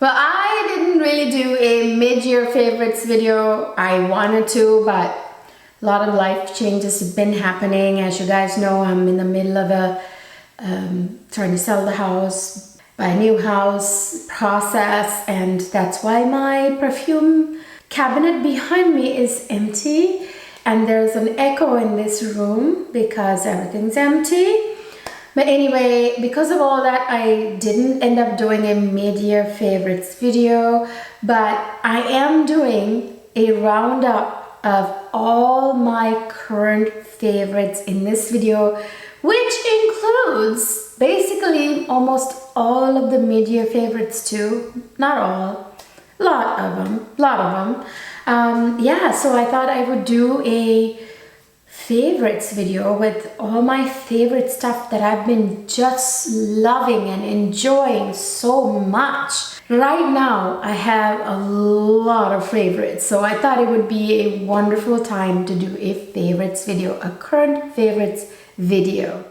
But I didn't really do a mid-year favorites video. I wanted to, but a lot of life changes have been happening. As you guys know, I'm in the middle of trying to sell the house, buy a new house process, and that's why my perfume cabinet behind me is empty. And there's an echo in this room because everything's empty. But anyway, because of all that, I didn't end up doing a mid-year favorites video, but I am doing a roundup of all my current favorites in this video, which includes basically almost all of the mid-year favorites too. Not all, a lot of them. Yeah, so I thought I would do a favorites video with all my favorite stuff that I've been just loving and enjoying so much. Right now I have a lot of favorites, so I thought it would be a wonderful time to do a favorites video, a current favorites video.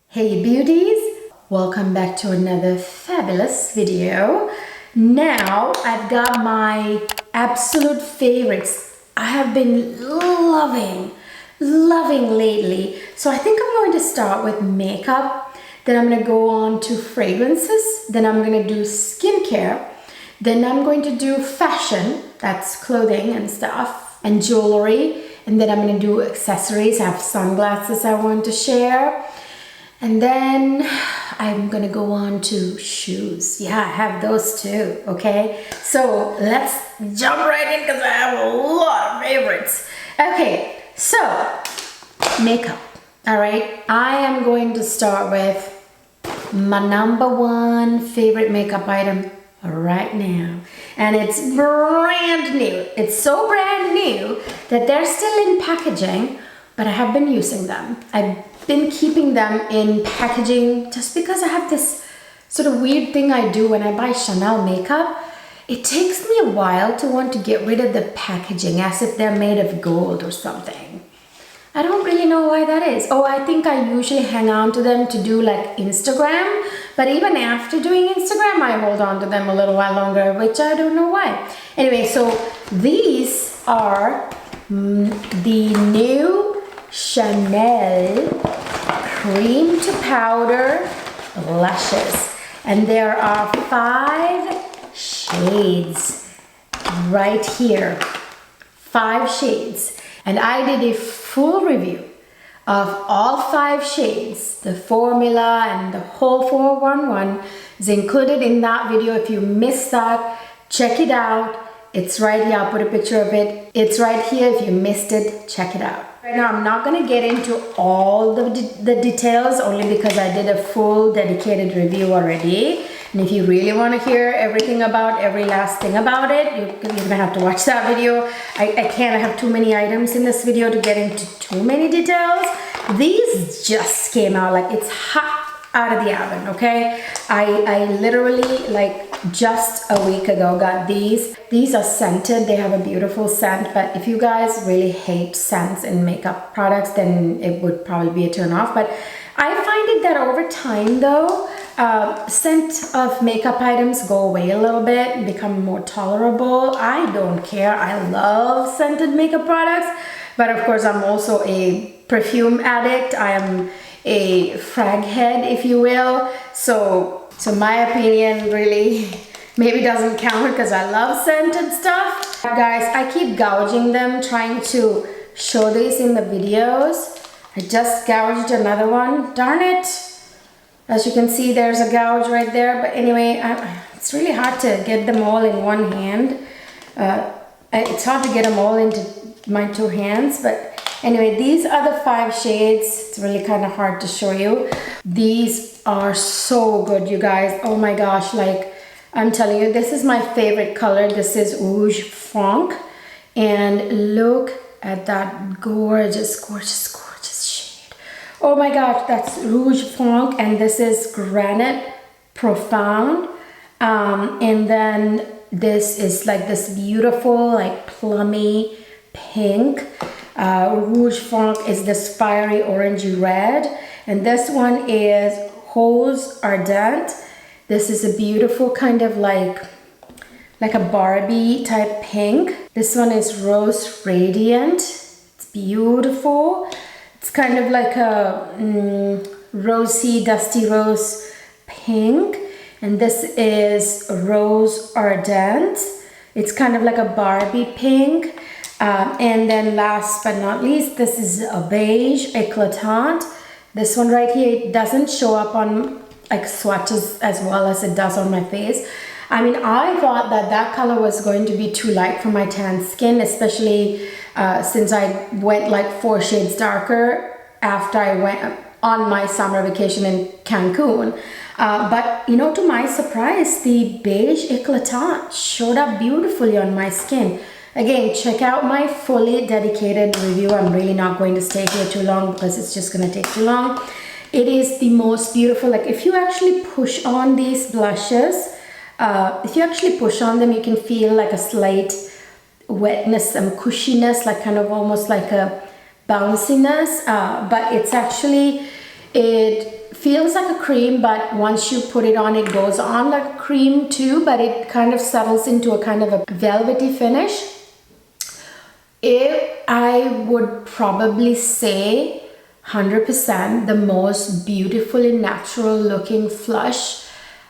Hey beauties! Welcome back to another fabulous video. Now I've got my absolute favorites I have been loving lately. So I think I'm going to start with makeup, then I'm going to go on to fragrances, then I'm going to do skincare, then I'm going to do fashion, that's clothing and stuff, and jewelry, and then I'm going to do accessories. I have sunglasses I want to share. And then I'm gonna go on to shoes. Yeah, I have those too, okay? So let's jump right in because I have a lot of favorites. Okay, so makeup, all right? I am going to start with my #1 favorite makeup item right now. And it's brand new. It's so brand new that they're still in packaging, but I have been using them. I've been keeping them in packaging just because I have this sort of weird thing I do when I buy Chanel makeup. It takes me a while to want to get rid of the packaging as if they're made of gold or something. I don't really know why that is. Oh, I think I usually hang on to them to do like Instagram, but even after doing Instagram, I hold on to them a little while longer, which I don't know why. Anyway, so these are the new Chanel cream to powder lashes, and there are 5 shades right here, 5 shades, and I did a full review of all 5 shades. The formula and the whole 411 is included in that video. If you missed that, check it out. It's right here. I'll put a picture of it. It's right here. If you missed it, check it out. Right now, I'm not going to get into all the details, only because I did a full dedicated review already. And if you really want to hear everything about every last thing about it, you're going to have to watch that video. I can't have too many items in this video to get into too many details. These just came out, like it's hot out of the oven, okay? I literally, like, just a week ago got these. These are scented. They have a beautiful scent, but if you guys really hate scents in makeup products, then it would probably be a turn off. But I find it that over time though, scent of makeup items go away a little bit and become more tolerable. I don't care. I love scented makeup products, but of course I'm also a perfume addict. I am a frag head, if you will. So my opinion really maybe doesn't count because I love scented stuff. Guys, I keep gouging them, trying to show this in the videos. I just gouged another one. Darn it. As you can see, there's a gouge right there. But anyway, it's really hard to get them all in one hand. It's hard to get them all into my 2 hands, but anyway, these are the 5 shades. It's really kind of hard to show you. These are so good, you guys. Oh my gosh, like I'm telling you, this is my favorite color. This is Rouge Franc. And look at that gorgeous, gorgeous, gorgeous shade. Oh my gosh, that's Rouge Franc, and this is Granite Profound. And then this is like this beautiful, like plummy pink. Rouge Franc is this fiery orangey red. And this one is Rose Ardent. This is a beautiful kind of like a Barbie type pink. This one is Rose Radiant. It's beautiful. It's kind of like a rosy, dusty rose pink. And this is Rose Ardent. It's kind of like a Barbie pink. And then last but not least, this is a beige eclatant. This one right here, it doesn't show up on like swatches as well as it does on my face. I mean, I thought that color was going to be too light for my tan skin, especially since I went like 4 shades darker after I went on my summer vacation in Cancun. But you know, to my surprise, the beige eclatant showed up beautifully on my skin. Again, check out my fully dedicated review. I'm really not going to stay here too long because it's just going to take too long. It is the most beautiful. Like if you actually push on these blushes, if you actually push on them, you can feel like a slight wetness and cushiness, like kind of almost like a bounciness. But it's actually, it feels like a cream, but once you put it on, it goes on like a cream too, but it kind of settles into a kind of a velvety finish. I would probably say 100% the most beautifully natural looking flush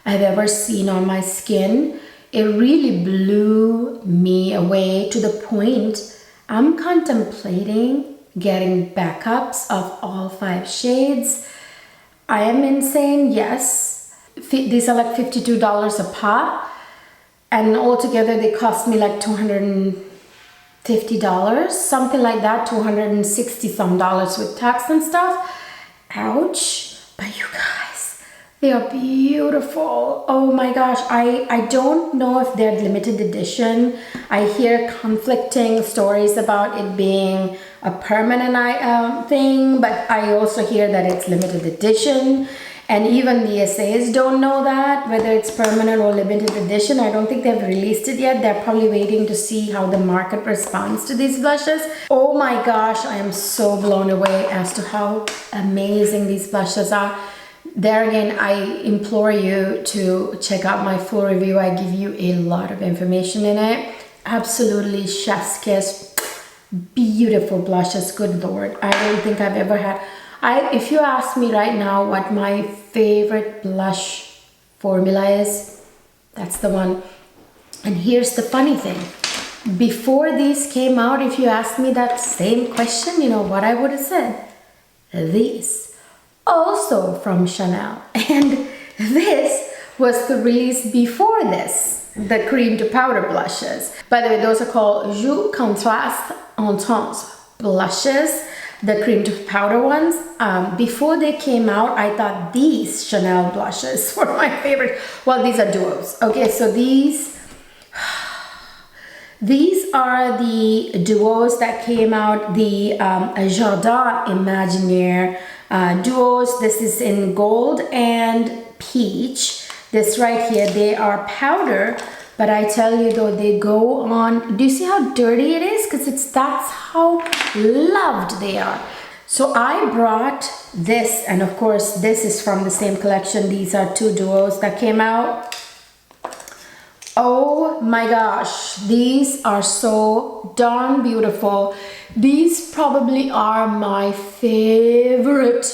I've ever seen on my skin. It really blew me away to the point I'm contemplating getting backups of all 5 shades. I am insane, yes. These are like $52 a pop, and altogether they cost me like $250, something like that, $260 some with tax and stuff. Ouch. But you guys, they are beautiful. Oh my gosh, I don't know if they're limited edition. I hear conflicting stories about it being a permanent thing, but I also hear that it's limited edition. And even the essays don't know that, whether it's permanent or limited edition. I don't think they've released it yet. They're probably waiting to see how the market responds to these blushes. Oh my gosh, I am so blown away as to how amazing these blushes are. There again, I implore you to check out my full review. I give you a lot of information in it. Absolutely chef's kiss. Beautiful blushes, good Lord. I don't think I've ever had... if you ask me right now what my favorite blush formula is, that's the one. And here's the funny thing. Before these came out, if you asked me that same question, you know what I would have said? These. Also from Chanel. And this was the release before this, the cream to powder blushes. By the way, those are called Joue Contraste Intense blushes. The cream to powder ones. Before they came out, I thought these Chanel blushes were my favorite. Well, these are duos. Okay, so these are the duos that came out. The Jardin Imaginaire duos. This is in gold and peach. This right here, they are powder. But I tell you though, they go on. Do you see how dirty it is? Because that's how loved they are. So I brought this, and of course this is from the same collection. These are 2 duos that came out. Oh my gosh, these are so darn beautiful. These probably are my favorite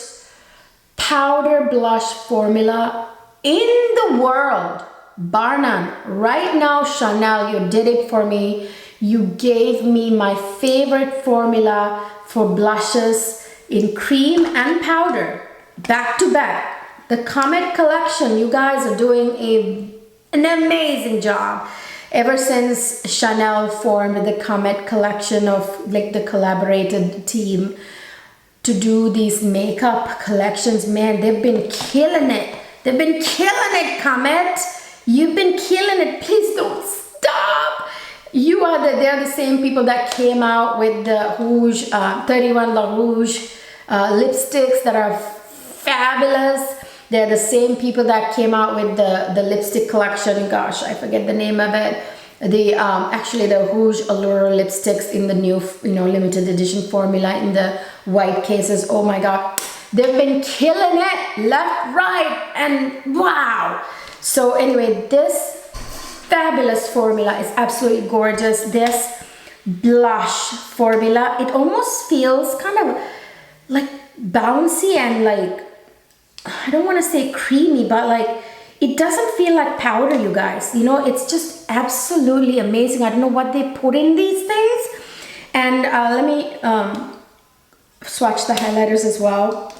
powder blush formula in the world. Bar none. Right now, Chanel, you did it for me. You gave me my favorite formula for blushes in cream and powder, back to back. The Comet collection, you guys are doing an amazing job. Ever since Chanel formed the Comet collection of like the collaborated team to do these makeup collections, man, they've been killing it. They've been killing it, Comet. You've been killing it. Please don't stop. They're the same people that came out with the Rouge, 31 La Rouge lipsticks that are fabulous. They're the same people that came out with the lipstick collection. Gosh, I forget the name of it. Actually the Rouge Allure lipsticks in the new, you know, limited edition formula in the white cases. Oh my god, they've been killing it left, right, and wow. So anyway, this fabulous formula is absolutely gorgeous. This blush formula, it almost feels kind of like bouncy and like, I don't want to say creamy, but like it doesn't feel like powder, you guys. You know, it's just absolutely amazing. I don't know what they put in these things. And let me swatch the highlighters as well.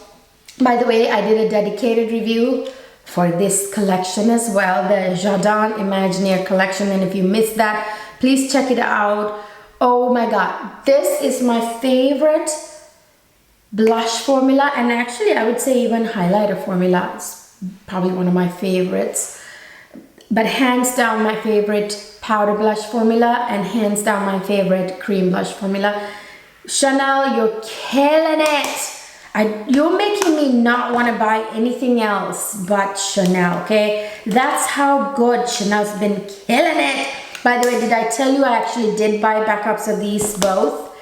By the way, I did a dedicated review for this collection as well, the Jardin Imaginaire collection. And if you missed that, please check it out. Oh my god, this is my favorite blush formula, and actually I would say even highlighter formula is probably one of my favorites, but hands down my favorite powder blush formula and hands down my favorite cream blush formula. Chanel, you're killing it. You're making me not want to buy anything else but Chanel, okay? That's how good Chanel's been killing it. By the way, did I tell you I actually did buy backups of these both?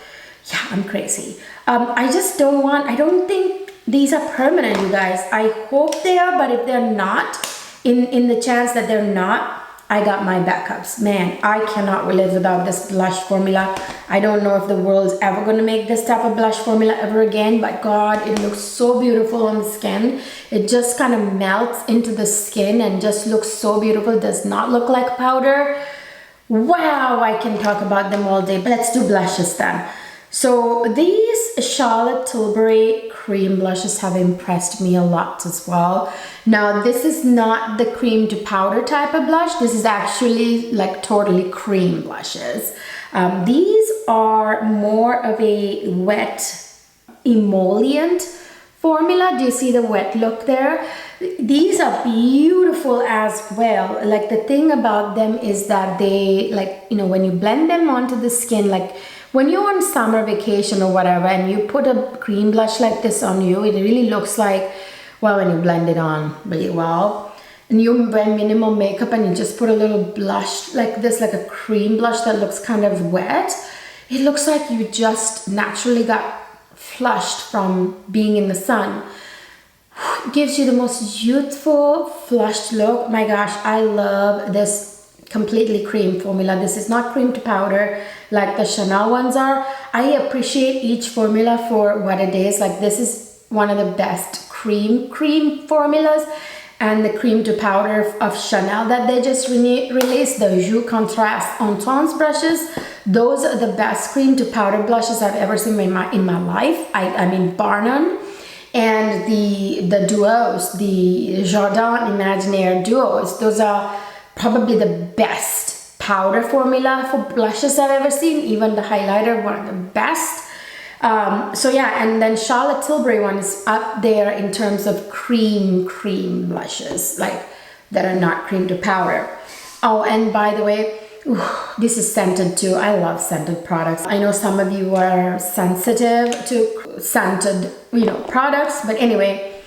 Yeah, I'm crazy. I just I don't think these are permanent, you guys. I hope they are, but if they're not, in the chance that they're not, I got my backups. Man, I cannot live without this blush formula. I don't know if the world's ever going to make this type of blush formula ever again, but God, it looks so beautiful on the skin. It just kind of melts into the skin and just looks so beautiful. It does not look like powder. Wow, I can talk about them all day, but let's do blushes then. So these Charlotte Tilbury cream blushes have impressed me a lot as well. Now this is not the cream to powder type of blush. This is actually like totally cream blushes. These are more of a wet emollient formula. Do you see the wet look there? These are beautiful as well. Like the thing about them is that they, like, you know, when you blend them onto the skin, like when you're on summer vacation or whatever and you put a cream blush like this on you, it really looks like, well, when you blend it on really well and you wear minimal makeup and you just put a little blush like this, like a cream blush that looks kind of wet, it looks like you just naturally got flushed from being in the sun. It gives you the most youthful flushed look. My gosh, I love this completely cream formula. This is not cream to powder like the Chanel ones are. I appreciate each formula for what it is. Like this is one of the best cream formulas, and the cream to powder of Chanel that they just released, the Jus Contrast Intense brushes. Those are the best cream to powder blushes I've ever seen in my life. I mean, bar none. And the duos, the Jardin Imaginaire duos, those are probably the best powder formula for blushes I've ever seen. Even the highlighter, one of the best. So yeah, and then Charlotte Tilbury one is up there in terms of cream blushes, like that are not cream to powder. Oh, and by the way, this is scented too. I love scented products. I know some of you are sensitive to scented, you know, products, but anyway,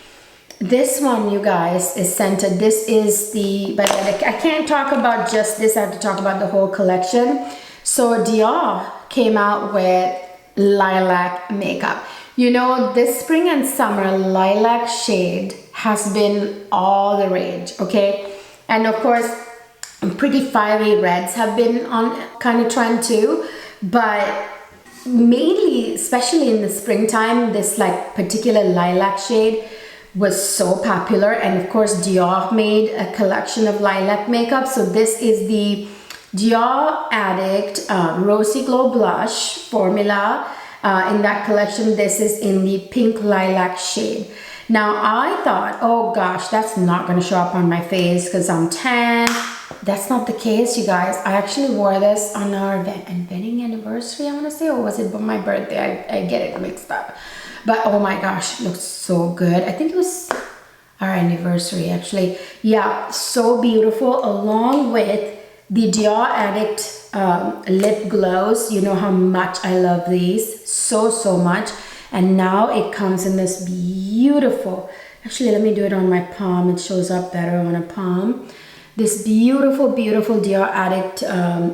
this one, you guys, is scented. This is but I can't talk about just this. I have to talk about the whole collection. So Dior came out with lilac makeup. You know, this spring and summer, lilac shade has been all the rage, okay? And of course, pretty fiery reds have been on kind of trend too, but mainly, especially in the springtime, this like particular lilac shade was so popular. And of course, Dior made a collection of lilac makeup. So this is the Dior Addict Rosy Glow Blush formula. In that collection, this is in the pink lilac shade. Now I thought, oh gosh, that's not going to show up on my face because I'm tan. That's not the case, you guys. I actually wore this on our wedding anniversary, I want to say, or was it my birthday? I get it mixed up. But oh my gosh, it looks so good. I think it was our anniversary actually. Yeah, so beautiful, along with the Dior Addict lip glows. You know how much I love these, so much. And now it comes in this beautiful, actually let me do it on my palm, it shows up better on a palm. this beautiful, beautiful Dior Addict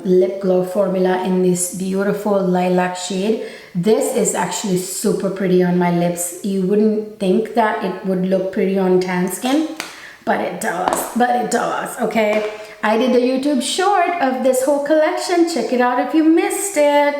lip glow formula in this beautiful lilac shade. This is actually super pretty on my lips. You wouldn't think that it would look pretty on tan skin, but it does, okay? I did a YouTube short of this whole collection. Check it out if you missed it.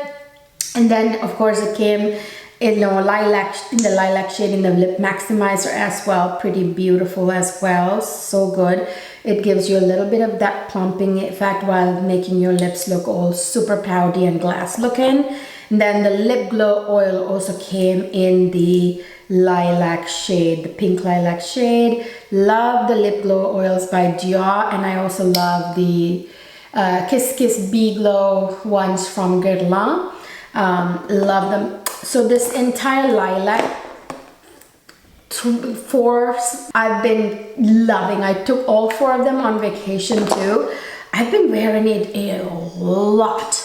And then, of course, it came in the lilac shade in the lip maximizer as well. Pretty beautiful as well. So good. It gives you a little bit of that plumping effect while making your lips look all super pouty and glass looking. And then the lip glow oil also came in the lilac shade, the pink lilac shade. Love the lip glow oils by Dior, and I also love the Kiss Kiss Bee Glow ones from Guerlain. Love them. So this entire lilac fours I've been loving. I took all 4 of them on vacation too. I've been wearing it a lot.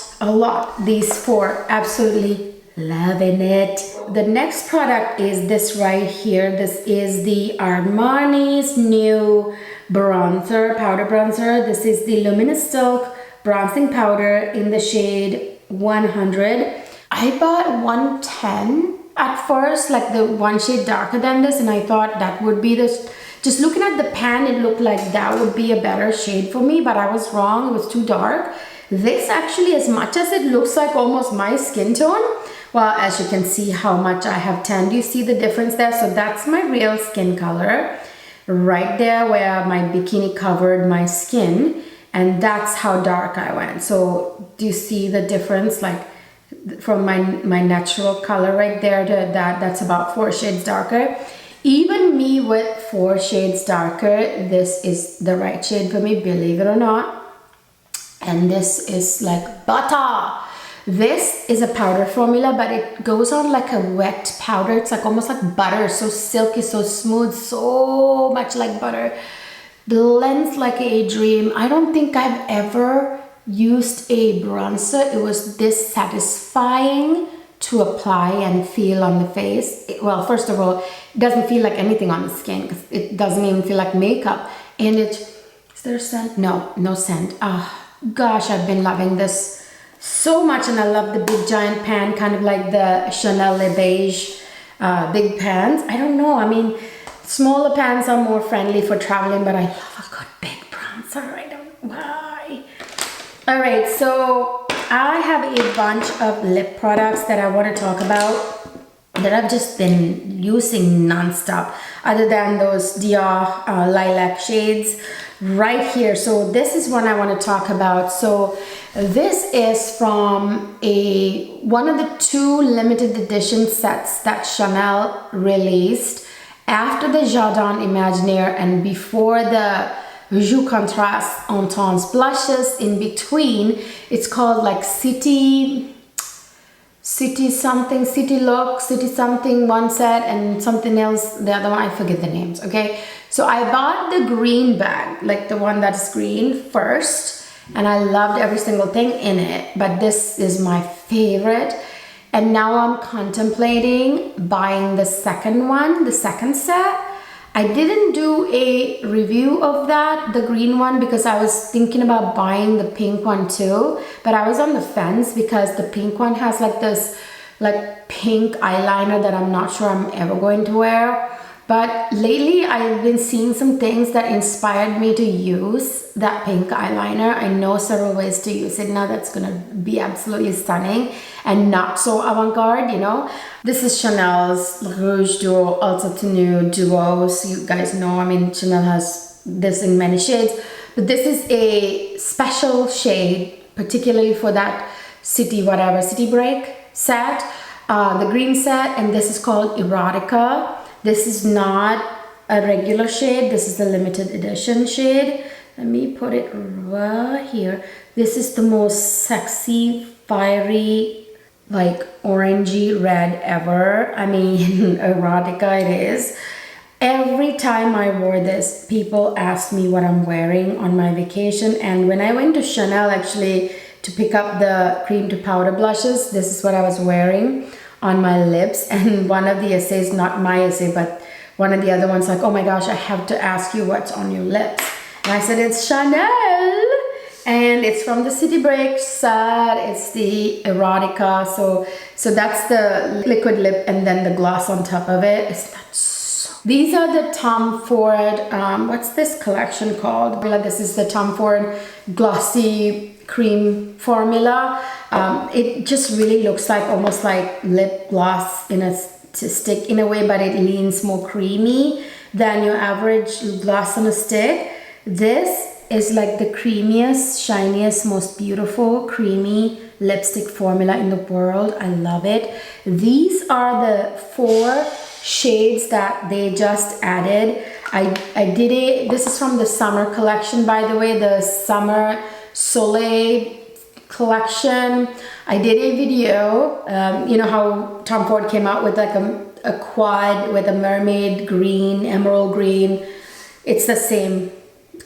These 4, absolutely loving it. The next product is this right here. This is the Armani's new bronzer, powder bronzer. This is the Luminous Silk bronzing powder in the shade 100. I bought 110 at first, like the one shade darker than this, and I thought that would be this. Just looking at the pan, it looked like that would be a better shade for me, but I was wrong. It was too dark. This actually, as much as it looks like almost my skin tone, well, as you can see how much I have tanned, you see the difference there? So that's my real skin color right there where my bikini covered my skin, and that's how dark I went. So do you see the difference? Like from my natural color right there to that's about 4 shades darker. Even me with 4 shades darker, this is the right shade for me, believe it or not. And this is like butter. This is a powder formula, but it goes on like a wet powder. It's like almost like butter, so silky, so smooth, so much like butter. Blends like a dream. I don't think I've ever used a bronzer. It was this satisfying to apply and feel on the face. Well, first of all, it doesn't feel like anything on the skin because it doesn't even feel like makeup. And is there a scent? No scent. Gosh, I've been loving this so much, and I love the big giant pan, kind of like the Chanel Le Beige big pans. I don't know, I mean, smaller pans are more friendly for traveling, but I love a good big bronzer. I don't know why. All right, so I have a bunch of lip products that I want to talk about that I've just been using non-stop, other than those Dior lilac shades right here. So this is one I want to talk about. So this is from one of the 2 limited edition sets that Chanel released after the Jardin Imaginaire and before the Joue Contrast Intense blushes. In between, it's called like City something, City Look, City something, one set, and something else, the other one, I forget the names, okay? So I bought the green bag, like the one that's green first, and I loved every single thing in it, but this is my favorite. And now I'm contemplating buying the second one, the second set. I didn't do a review of that, the green one, because I was thinking about buying the pink one too, but I was on the fence because the pink one has like this like pink eyeliner that I'm not sure I'm ever going to wear. But lately I've been seeing some things that inspired me to use that pink eyeliner. I know several ways to use it now that's gonna be absolutely stunning and not so avant-garde, you know. This is Chanel's Rouge Duo Ultra Tenue Duo. So you guys know, I mean, Chanel has this in many shades, but this is a special shade, particularly for that City Break set, the green set, and this is called Erotica. This is not a regular shade. This is the limited edition shade. Let me put it right here. This is the most sexy, fiery, like orangey red ever. I mean, erotica it is. Every time I wore this, people asked me what I'm wearing on my vacation. And when I went to Chanel actually to pick up the cream to powder blushes, this is what I was wearing on my lips. And one of the essays, not my essay, but one of the other ones, like, oh my gosh, I have to ask you what's on your lips. I said it's Chanel, and it's from the City Break set. It's the erotica, so that's the liquid lip and then the gloss on top of it. Isn't that so? These are the Tom Ford, what's this collection called? This is the Tom Ford glossy cream formula. It just really looks like almost like lip gloss in a stick in a way, but it leans more creamy than your average gloss on a stick. This is like the creamiest, shiniest, most beautiful creamy lipstick formula in the world. I love it. These are the 4 shades that they just added. This is from the summer collection, by the way, the Summer Soleil collection. I did a video, you know how Tom Ford came out with like a quad with a mermaid green, emerald green. It's the same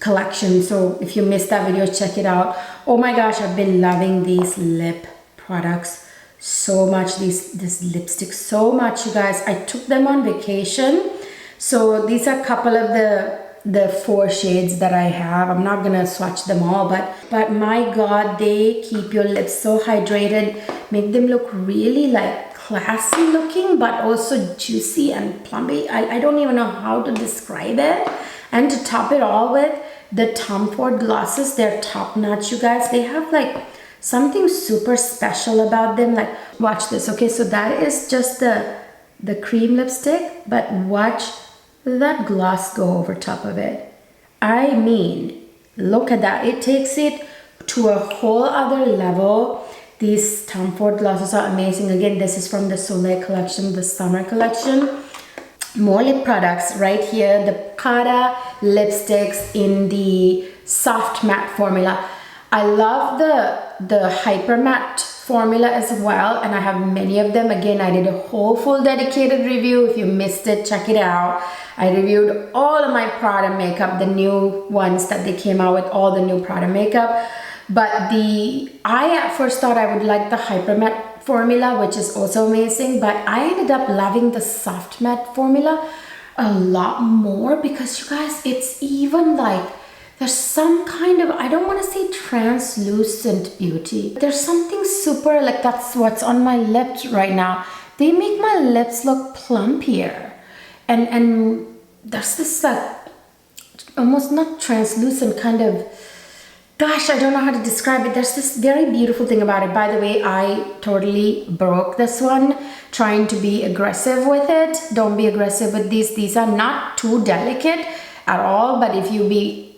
collection, so if you missed that video, check it out. Oh my gosh, I've been loving these lip products so much, this lipstick so much, you guys. I took them on vacation, so these are a couple of the 4 shades that I have. I'm not gonna swatch them all, but my god, they keep your lips so hydrated, make them look really like classy looking, but also juicy and plummy. I don't even know how to describe it. And to top it all with the Tom Ford glosses, they're top notch, you guys. They have like something super special about them. Like, watch this. Okay, so that is just the cream lipstick, but watch that gloss go over top of it. I mean, look at that. It takes it to a whole other level. These Tom Ford glosses are amazing. Again, this is from the Soleil collection, the summer collection. More lip products right here, the Prada lipsticks in the soft matte formula. I love the hyper matte formula as well, and I have many of them. Again, I did a whole full dedicated review. If you missed it, check it out. I reviewed all of my Prada makeup, the new ones that they came out with, all the new Prada makeup. But I at first thought I would like the hyper matte formula, which is also amazing, but I ended up loving the soft matte formula a lot more, because you guys, it's even like there's some kind of, I don't want to say translucent beauty, there's something super, like that's what's on my lips right now. They make my lips look plumpier, and there's this like almost not translucent kind of, gosh, I don't know how to describe it. There's this very beautiful thing about it. By the way, I totally broke this one trying to be aggressive with it. Don't be aggressive with these. These are not too delicate at all, but if you be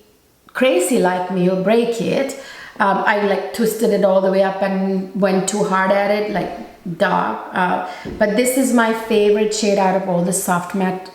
crazy like me, you'll break it. I like twisted it all the way up and went too hard at it, like duh. But this is my favorite shade out of all the soft matte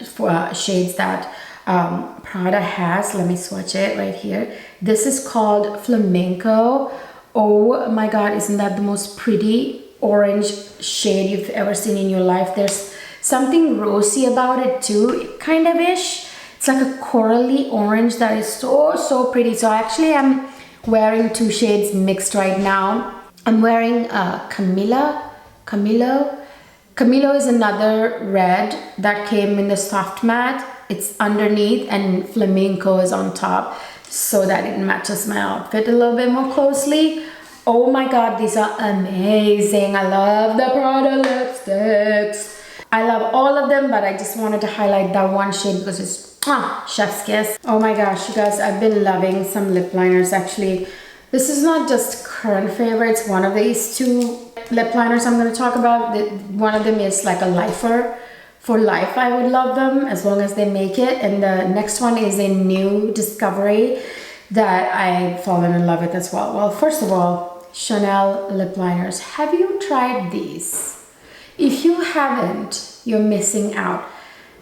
shades that Prada has. Let me swatch it right here. This is called Flamenco. Oh my god, isn't that the most pretty orange shade you've ever seen in your life? There's something rosy about it too, kind of ish. It's like a corally orange that is so pretty. So actually I'm wearing 2 shades mixed right now. I'm wearing Camilo. Camilo is another red that came in the soft matte. It's underneath, and Flamenco is on top, so that it matches my outfit a little bit more closely. Oh my god, these are amazing. I love the Prada lipsticks. I love all of them, but I just wanted to highlight that one shade because it's chef's kiss. Oh my gosh, you guys, I've been loving some lip liners. Actually, this is not just current favorites. One of these 2 lip liners I'm going to talk about, one of them is like a lifer. For life, I would love them as long as they make it. And the next one is a new discovery that I've fallen in love with as well. Well, first of all, Chanel lip liners. Have you tried these? If you haven't, you're missing out.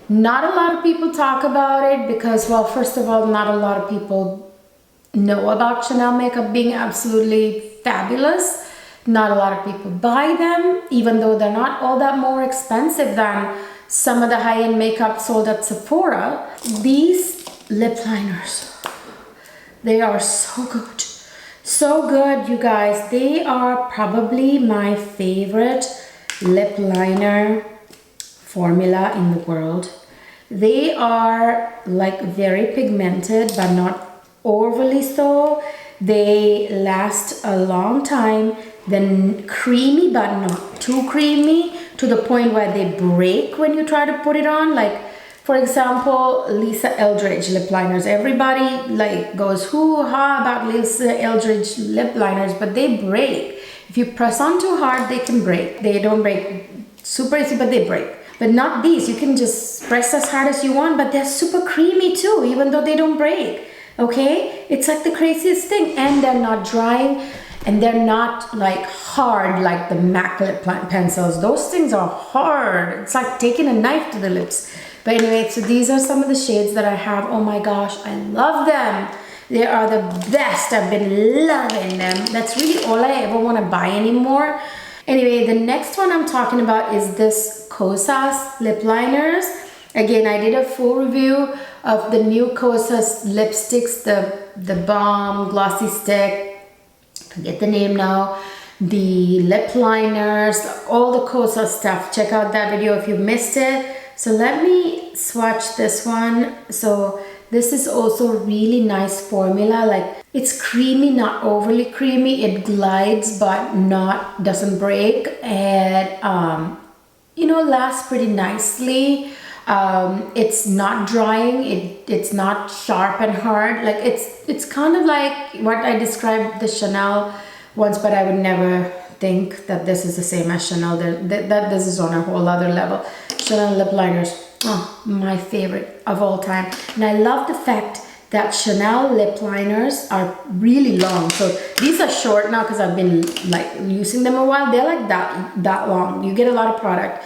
Not a lot of people talk about it because, well, first of all, not a lot of people know about Chanel makeup being absolutely fabulous. Not a lot of people buy them, even though they're not all that more expensive than some of the high-end makeup sold at Sephora. These lip liners, they are so good. So good, you guys. They are probably my favorite lip liner formula in the world. They are like very pigmented, but not overly so. They last a long time. Then creamy, but not too creamy to the point where they break when you try to put it on. Like, for example, Lisa Eldridge lip liners. Everybody like goes hoo-ha about Lisa Eldridge lip liners, but they break. If you press on too hard, they can break. They don't break super easy, but they break. But not these. You can just press as hard as you want, but they're super creamy too, even though they don't break. Okay? It's like the craziest thing. And they're not drying, and they're not like hard like the MAC lip pencils. Those things are hard. It's like taking a knife to the lips. But anyway, so these are some of the shades that I have. Oh my gosh, I love them. They are the best. I've been loving them. That's really all I ever want to buy anymore. Anyway, the next one I'm talking about is this Kosas lip liners. Again, I did a full review of the new Kosas lipsticks, the Balm Glossy Stick, forget the name now, the lip liners, all the Kosas stuff. Check out that video if you missed it. So let me swatch this one. So this is also really nice formula. Like, it's creamy, not overly creamy. It glides, but doesn't break, and you know, lasts pretty nicely. It's not drying. It's not sharp and hard. Like, it's kind of like what I described the Chanel once, but I would never think that this is the same as Chanel. That this is on a whole other level. Chanel lip liners, oh, my favorite of all time. And I love the fact that Chanel lip liners are really long. So these are short now because I've been like using them a while. They're like that long. You get a lot of product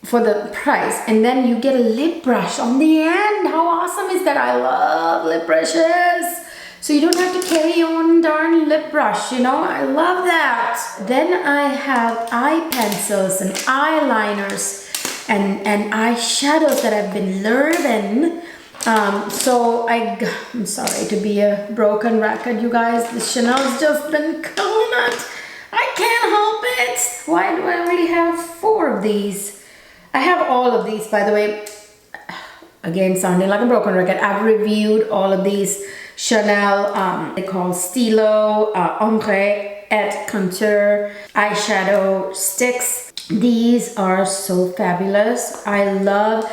for the price, and then you get a lip brush on the end. How awesome is that? I love lip brushes. So you don't have to carry your own darn lip brush, you know? I love that. Then I have eye pencils and eyeliners and eyeshadows that I've been learning. So I'm sorry to be a broken record, you guys. The Chanel's just been killing it. I can't help it. Why do I only have 4 of these? I have all of these, by the way. Again, sounding like a broken record. I've reviewed all of these Chanel, they call Stilo, Ombre et Contour eyeshadow sticks. These are so fabulous. I love,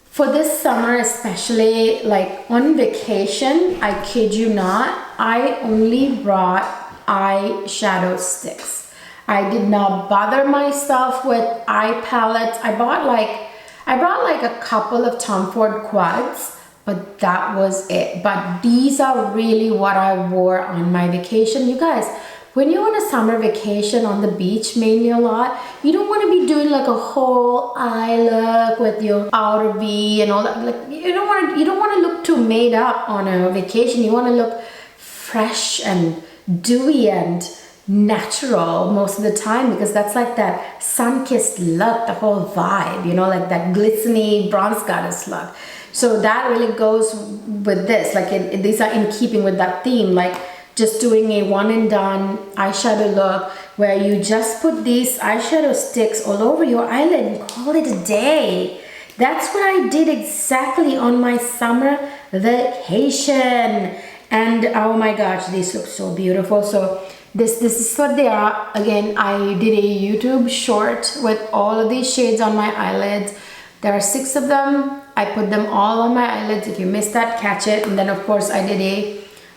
for this summer especially, like on vacation, I kid you not, I only brought eyeshadow sticks. I did not bother myself with eye palettes. I brought like a couple of Tom Ford quads, but that was it. But these are really what I wore on my vacation. You guys, when you're on a summer vacation on the beach, mainly a lot, you don't want to be doing like a whole eye look with your outer V and all that. Like, you don't want to look too made up on a vacation. You want to look fresh and dewy and natural most of the time, because that's like that sun-kissed look, the whole vibe, you know, like that glistening bronze goddess look. So that really goes with this. Like, these are in keeping with that theme, like just doing a one and done eyeshadow look where you just put these eyeshadow sticks all over your eyelid and call it a day. That's what I did exactly on my summer vacation. And oh my gosh, these look so beautiful. So this is what they are. Again, I did a YouTube short with all of these shades on my eyelids. There are 6 of them. I put them all on my eyelids. If you missed that, catch it. And then of course I did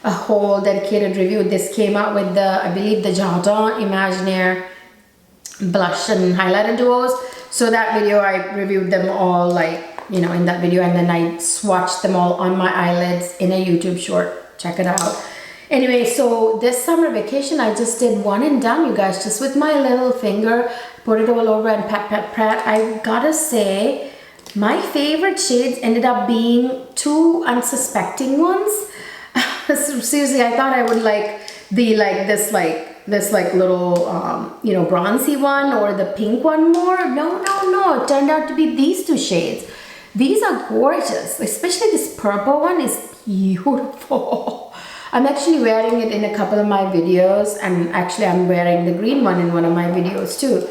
a whole dedicated review. This came out with the, I believe, the Jardin Imaginaire blush and highlighter duos. So that video, I reviewed them all, like, you know, in that video, and then I swatched them all on my eyelids in a YouTube short. Check it out. Anyway, so this summer vacation, I just did one and done, you guys, just with my little finger, put it all over and pat, pat, pat. I gotta say, my favorite shades ended up being 2 unsuspecting ones. Seriously, I thought I would like the this little you know, bronzy one or the pink one more. No, it turned out to be these 2 shades. These are gorgeous, especially this purple one is beautiful. I'm actually wearing it in a couple of my videos, and actually I'm wearing the green one in one of my videos too.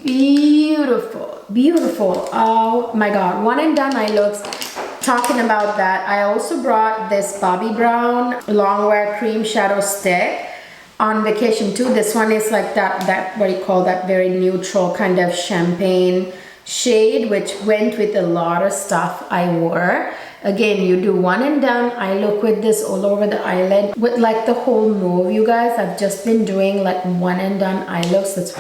Beautiful, beautiful. Oh my god, one and done eye looks. talking about that, I also brought this Bobbi Brown Longwear Cream Shadow Stick on vacation too. This one is like that what do you call that, very neutral kind of champagne shade, which went with a lot of stuff I wore. Again, you do one and done. I look with this all over the eyelid with like the whole move, you guys. I've just been doing like one and done eye looks. That's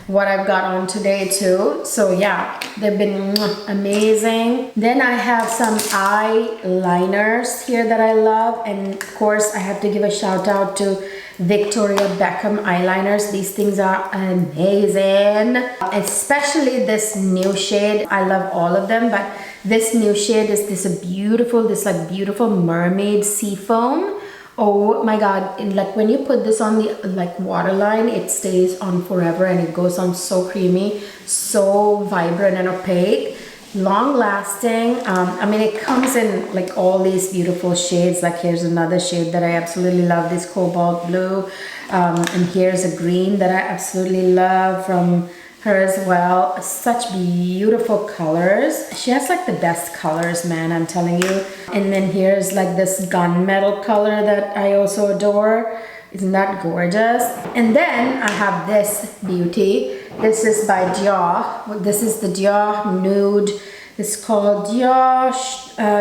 what I've got on today too. So yeah, they've been amazing. Then I have some eyeliners here that I love, and of course I have to give a shout out to Victoria Beckham eyeliners. These things are amazing, especially this new shade. I love all of them, but this new shade is this beautiful mermaid sea foam. Oh my god, like when you put this on the like waterline, it stays on forever and it goes on so creamy, so vibrant and opaque, long lasting. I mean, it comes in like all these beautiful shades. Like here's another shade that I absolutely love, this cobalt blue, and here's a green that I absolutely love from her as well. Such beautiful colors. She has like the best colors, man, I'm telling you. And then here's like this gunmetal color that I also adore. Isn't that gorgeous? And then I have this beauty. This is by Dior. This is the Dior Nude. It's called Dior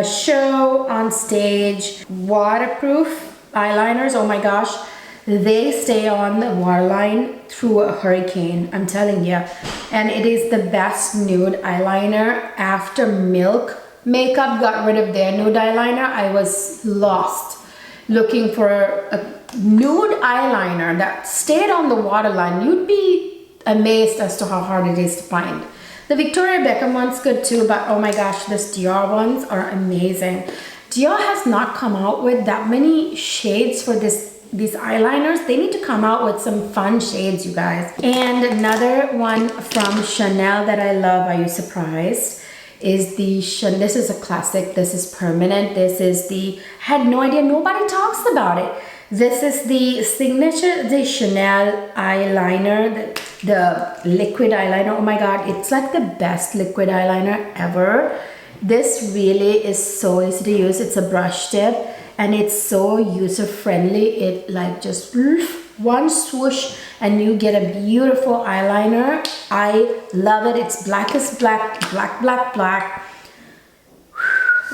Show on Stage Waterproof eyeliners. Oh my gosh. They stay on the waterline through a hurricane, I'm telling you. And it is the best nude eyeliner. After Milk Makeup got rid of their nude eyeliner, I was lost looking for a nude eyeliner that stayed on the waterline. You'd be amazed as to how hard it is to find. The Victoria Beckham one's good too, but oh my gosh, this Dior ones are amazing. Dior has not come out with that many shades for these eyeliners. They need to come out with some fun shades, you guys. And another one from Chanel that I love, are you surprised, is the this is a classic. This is permanent. This is the, I had no idea, nobody talks about it. This is the signature, the Chanel eyeliner, the liquid eyeliner. Oh my god, it's like the best liquid eyeliner ever. This really is so easy to use. It's a brush tip and it's so user friendly. It like just one swoosh and you get a beautiful eyeliner. I love it. It's black as black, black, black, black.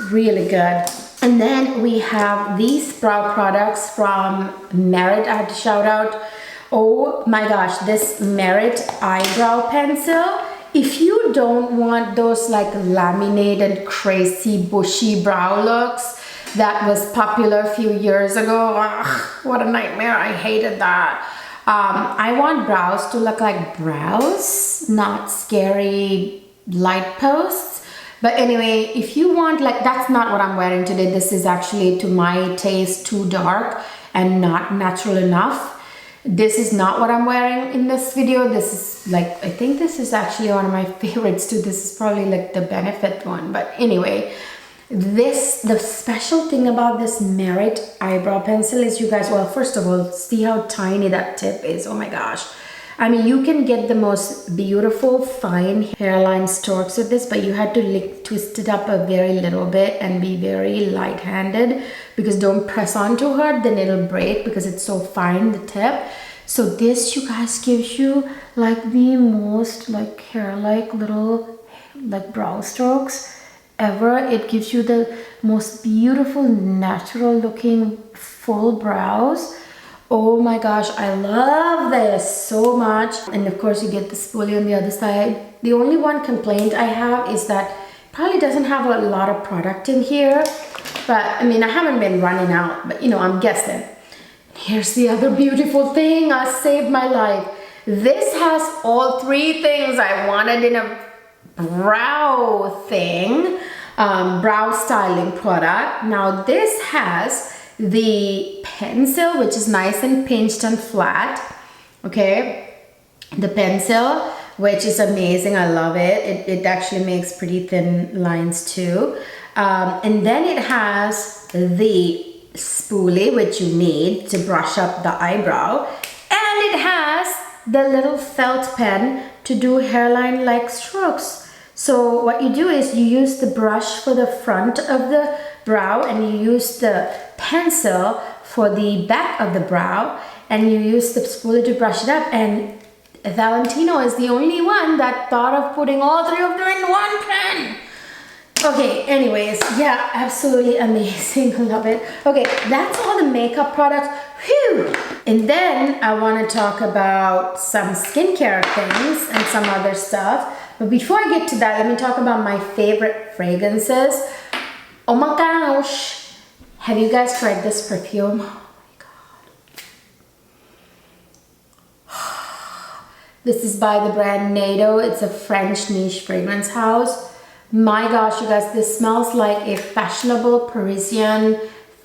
Really good. And then we have these brow products from Merit. I had to shout out. Oh my gosh, this Merit eyebrow pencil. If you don't want those like laminated, crazy, bushy brow looks that was popular a few years ago, ugh, what a nightmare. I hated that. I want brows to look like brows, not scary light posts. But anyway, if you want, like, that's not what I'm wearing today. This is actually, to my taste, too dark and not natural enough. This is not what I'm wearing in this video. This is like, I think this is actually one of my favorites too. This is probably like the Benefit one. But anyway, the special thing about this Merit eyebrow pencil is, you guys, well, first of all, see how tiny that tip is. Oh my gosh. I mean, you can get the most beautiful fine hairline strokes with this, but you had to twist it up a very little bit and be very light-handed, because don't press onto her, then it'll break because it's so fine, the tip. So this, you guys, gives you like the most like hair-like little like brow strokes ever. It gives you the most beautiful, natural looking full brows. Oh my gosh, I love this so much. And of course you get the spoolie on the other side. The only one complaint I have is that it probably doesn't have a lot of product in here. But I mean, I haven't been running out, but you know, I'm guessing. Here's the other beautiful thing. I saved my life. This has all three things I wanted in a brow thing, brow styling product. Now this has the pencil, which is nice and pinched and flat. Okay, the pencil, which is amazing. I love it. It actually makes pretty thin lines too. And then it has the spoolie, which you need to brush up the eyebrow, and it has the little felt pen to do hairline like strokes. So what you do is you use the brush for the front of the brow, and you use the pencil for the back of the brow, and you use the spoolie to brush it up. And Valentino is the only one that thought of putting all three of them in one pen. Okay, anyways, yeah, absolutely amazing. I love it. Okay, that's all the makeup products. Whew! And then I want to talk about some skincare things and some other stuff. But before I get to that, let me talk about my favorite fragrances. Oh my gosh! Have you guys tried this perfume? Oh my god. This is by the brand NATO. It's a French niche fragrance house. My gosh, you guys, this smells like a fashionable Parisian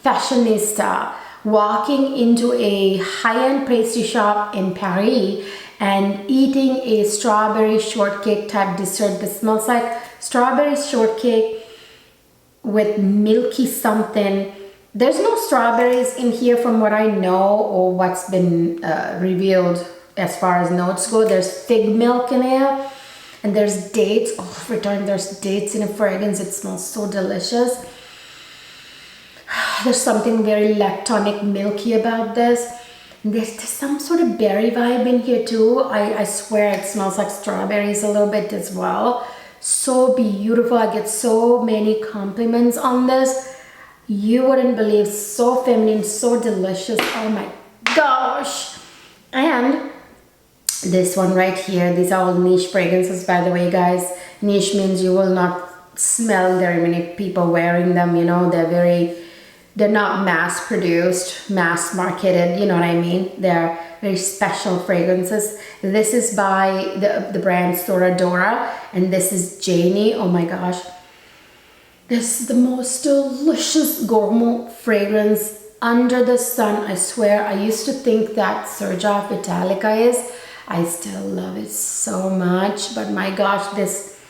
fashionista walking into a high-end pastry shop in Paris and eating a strawberry shortcake type dessert that smells like strawberry shortcake with milky something. There's no strawberries in here from what I know or what's been revealed as far as notes go. There's fig milk in here. And there's dates. Oh, every time there's dates in a fragrance, it smells so delicious. There's something very lactonic, milky about this. And there's some sort of berry vibe in here too. I swear it smells like strawberries a little bit as well. So beautiful. I get so many compliments on this. You wouldn't believe. So feminine, so delicious. Oh my gosh. And this one right here, these are all niche fragrances, by the way, guys. Niche means you will not smell very many people wearing them, you know. They're not mass produced, mass marketed, you know what I mean. They're very special fragrances. This is by the brand Soradora, and this is Janie. Oh my gosh, this is the most delicious gourmet fragrance under the sun. I swear, I used to think that Serja Vitalica is. I still love it so much, but my gosh, this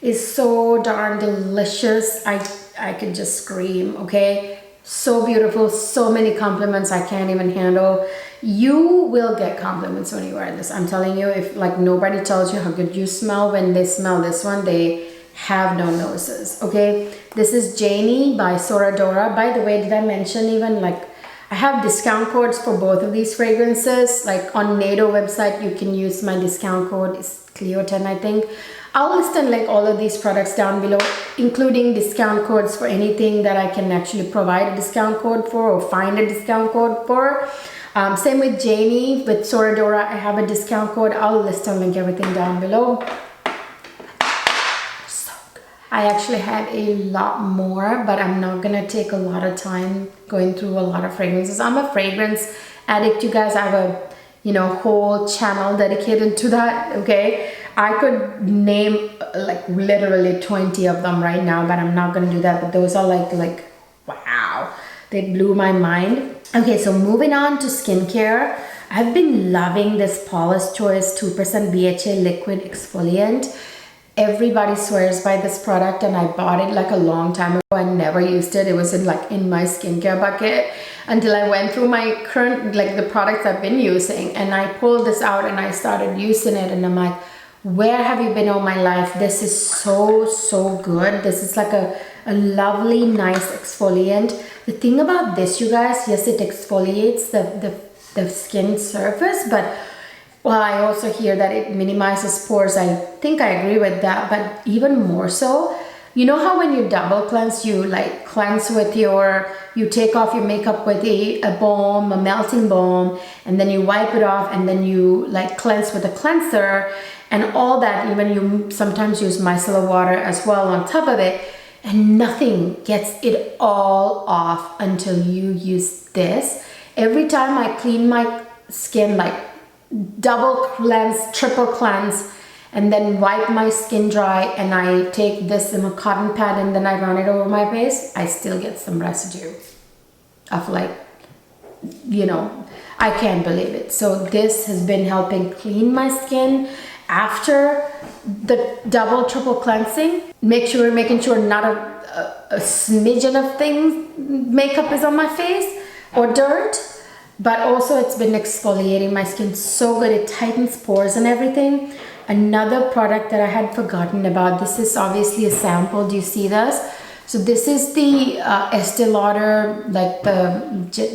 is so darn delicious. I could just scream, okay? So beautiful, so many compliments I can't even handle. You will get compliments when you wear this. I'm telling you, if like nobody tells you how good you smell when they smell this one, they have no noses, okay? This is Janie by Soradora. By the way, did I mention even like I have discount codes for both of these fragrances. Like on NATO website, you can use my discount code. It's Cleo10, I think. I'll list and link all of these products down below, including discount codes for anything that I can actually provide a discount code for or find a discount code for. Same with Janie, with Soradora, I have a discount code. I'll list and link everything down below. I actually have a lot more, but I'm not gonna take a lot of time going through a lot of fragrances. I'm a fragrance addict, you guys. I have a whole channel dedicated to that, okay? I could name like literally 20 of them right now, but I'm not gonna do that. But those are like wow, they blew my mind. Okay, so moving on to skincare. I've been loving this Paula's Choice 2% BHA liquid exfoliant. Everybody swears by this product, and I bought it like a long time ago. I never used it. It was in my skincare bucket until I went through my current, like the products I've been using, and I pulled this out and I started using it, and I'm like, where have you been all my life? This is so good. This is like a lovely, nice exfoliant. The thing about this, you guys, yes, it exfoliates the skin surface, but well, I also hear that it minimizes pores. I think I agree with that, but even more so, you know how when you double cleanse, you like cleanse with you take off your makeup with a balm, a melting balm, and then you wipe it off, and then you like cleanse with a cleanser and all that. Even you sometimes use micellar water as well on top of it, and nothing gets it all off until you use this. Every time I clean my skin, like double cleanse, triple cleanse, and then wipe my skin dry, and I take this in a cotton pad and then I run it over my face, I still get some residue of like, I can't believe it. So this has been helping clean my skin after the double, triple cleansing. Making sure not a smidgen of makeup is on my face or dirt. But also it's been exfoliating my skin so good. It tightens pores and everything. another product that I had forgotten about. This is obviously a sample. Do you see this? So this is the Estee Lauder, like the,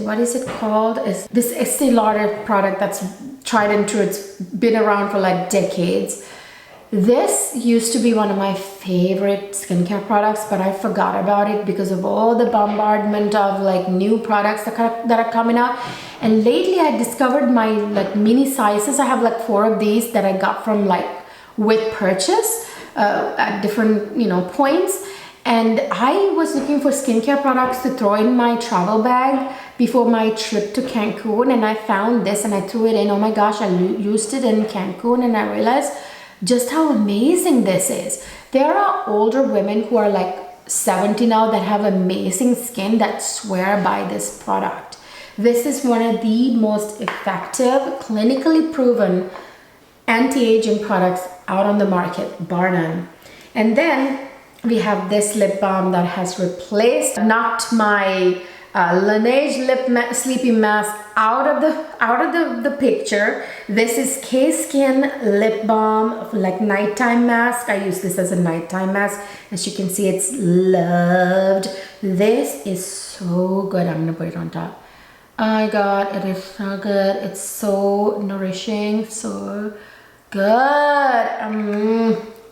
what is it called? Is this Estee Lauder product that's tried and true. It's been around for like decades. This used to be one of my favorite skincare products, but I forgot about it because of all the bombardment of like new products that are coming out. And lately I discovered my like mini sizes. I have like 4 of these that I got from like with purchase at different, you know, points. And I was looking for skincare products to throw in my travel bag before my trip to Cancun, and I found this and I threw it in. Oh my gosh, I used it in Cancun and I realized just how amazing this is. There are older women who are like 70 now that have amazing skin that swear by this product. This is one of the most effective, clinically proven anti-aging products out on the market, bar none. And then we have this lip balm that has knocked my Laneige sleeping mask out of the picture. This is K-Skin lip balm, like nighttime mask. I use this as a nighttime mask. As you can see, it's loved. This is so good. I'm gonna put it on top. Oh my god, it is so good. It's so nourishing, so good.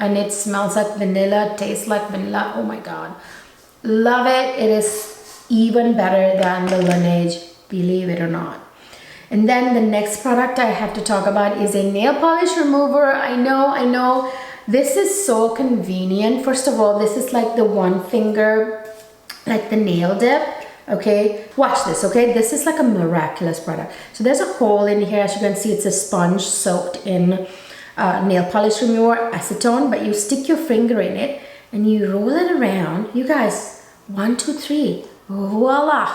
And it smells like vanilla, tastes like vanilla. Oh my god, love it. It is even better than the Laneige, believe it or not. And then the next product I have to talk about is a nail polish remover. I know, this is so convenient. First of all, this is like the one finger, like the nail dip. Okay, watch this. Okay, this is like a miraculous product. So there's a hole in here. As you can see, it's a sponge soaked in nail polish remover acetone, but you stick your finger in it and you roll it around. You guys, 1, 2, 3. Voila,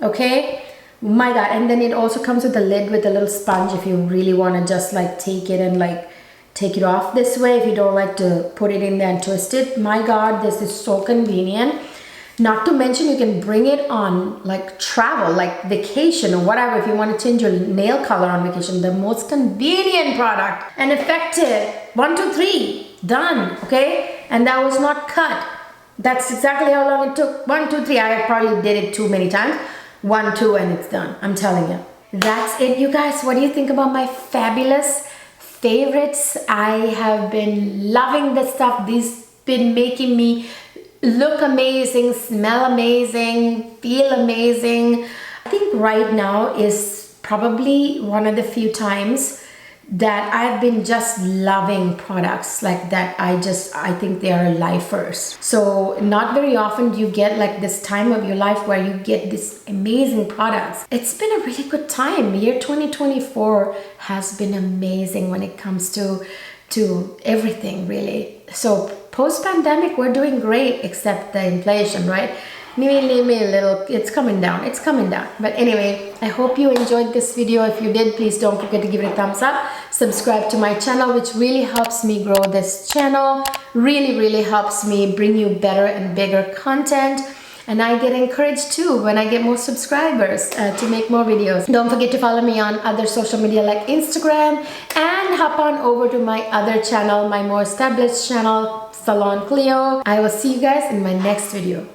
okay, my god. And then it also comes with a lid with a little sponge if you really want to just like take it and like take it off this way, if you don't like to put it in there and twist it. My god, this is so convenient. Not to mention you can bring it on like travel, like vacation or whatever, if you want to change your nail color on vacation. The most convenient product and effective. 1, 2, 3, done. Okay, and that was not cut. That's exactly how long it took. 1, 2, 3. I probably did it too many times. 1, 2, and it's done. I'm telling you. That's it, you guys. What do you think about my fabulous favorites? I have been loving this stuff. These been making me look amazing, smell amazing, feel amazing. I think right now is probably one of the few times that I've been just loving products like that. I think they are lifers. So not very often do you get like this time of your life where you get these amazing products. It's been a really good time. Year 2024 has been amazing when it comes to everything, really. So post-pandemic, we're doing great, except the inflation, right? Leave me a little, it's coming down. But anyway, I hope you enjoyed this video. If you did, please don't forget to give it a thumbs up. Subscribe to my channel, which really helps me grow this channel. Really helps me bring you better and bigger content. And I get encouraged too when I get more subscribers to make more videos. Don't forget to follow me on other social media like Instagram, and hop on over to my other channel, my more established channel, Salon Cleo. I will see you guys in my next video.